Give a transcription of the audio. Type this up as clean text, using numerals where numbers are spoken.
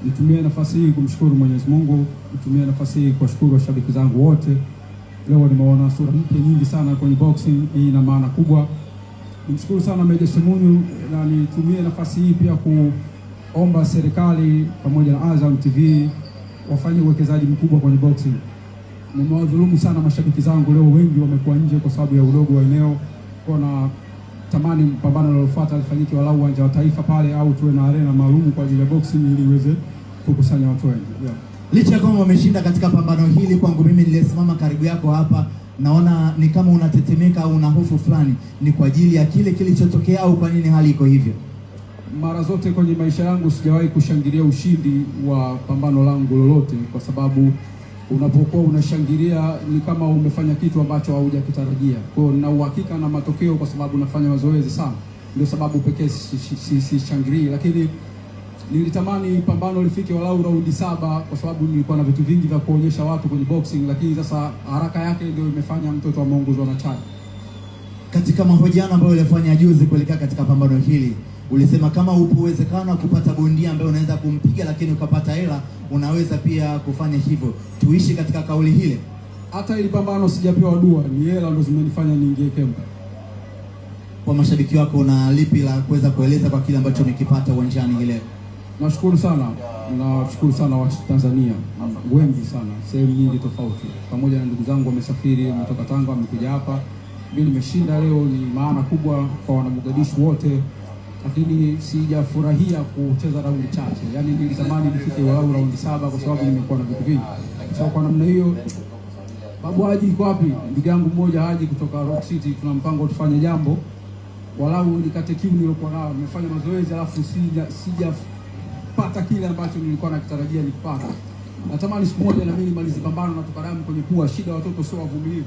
Nitumie nafasi hii kumshukuru Mwenyezi Mungu, nitumie nafasi hii kuwashukuru washabiki zangu wote. Leo nimeona sura mpya nyingi sana kwenye boxing, hii ina maana kubwa. Nimshukuru sana Meja Shemunyu, na nitumie nafasi hii pia kuomba serikali pamoja na Azam TV wafanye uwekezaji mkubwa kwenye boxing. Nimewadhulumu sana mashabiki zangu, leo wengi wamekuwa nje kwa sababu ya udogo wa eneo. Kuna tamani mpambano linalofuata lifanyike walau uwanja wa Taifa pale, au tuwe na arena maalum kwa ajili ya boxing ili iweze kukusanya watu wengi. Licha ya kwamba umeshinda katika pambano hili, kwangu mimi nilisimama karibu yako hapa, naona ni kama unatetemeka au una hofu fulani. Ni kwa ajili ya kile kilichotokea au kwa nini hali iko hivyo? Mara zote kwenye maisha yangu sijawahi kushangilia ushindi wa pambano langu lolote, kwa sababu unapokuwa unashangilia ni kama umefanya kitu ambacho haujakitarajia. Kwa hiyo nina uhakika na matokeo kwa sababu nafanya mazoezi sana. Ndio sababu pekee si shangilii, lakini nilitamani pambano lifike walau raundi 7 kwa sababu nilikuwa na vitu vingi vya kuonyesha watu kwenye boxing, lakini sasa haraka yake ndio imefanya mtoto ameongozwa na chai. Katika mahojiano ambayo ulifanya juzi kuelekea katika pambano hili, ulisema kama upo uwezekano wa kupata bondia ambaye unaweza kumpiga lakini ukapata hela, unaweza pia kufanya hivyo. Tuishi katika kauli hile. Hata ili pambano sijapewa dua, ni hela ndo zimenifanya niingie kempa. Kwa mashabiki wako na lipi la kuweza kueleza kwa kile ambacho umekipata uwanjani leo? Nashukuru sana. Nashukuru sana wa Tanzania wengi sana, sehemu nyingi tofauti. Pamoja na ndugu zangu wamesafiri kutoka Tanga wamekuja hapa. Mimi nimeshinda leo, ni maana kubwa kwa wanamogadishu wote. Lakini sijafurahia kucheza raundi chache. Yaani nilitamani nifike walau raundi 7 kwa sababu nimekuwa na vitu vingi. So kwa namna hiyo, Babu Haji yuko wapi? Ndugu yangu mmoja Haji kutoka Rock City, tuna mpango tufanye jambo. Walau nikate kiu nilokuwa nao. Nimefanya mazoezi alafu sijapata kile ambacho nilikuwa nakitarajia nikipata. Natamani siku moja na mimi nimalize pambano na tukadamu kwenye pua. Shida watoto sio wavumilivu.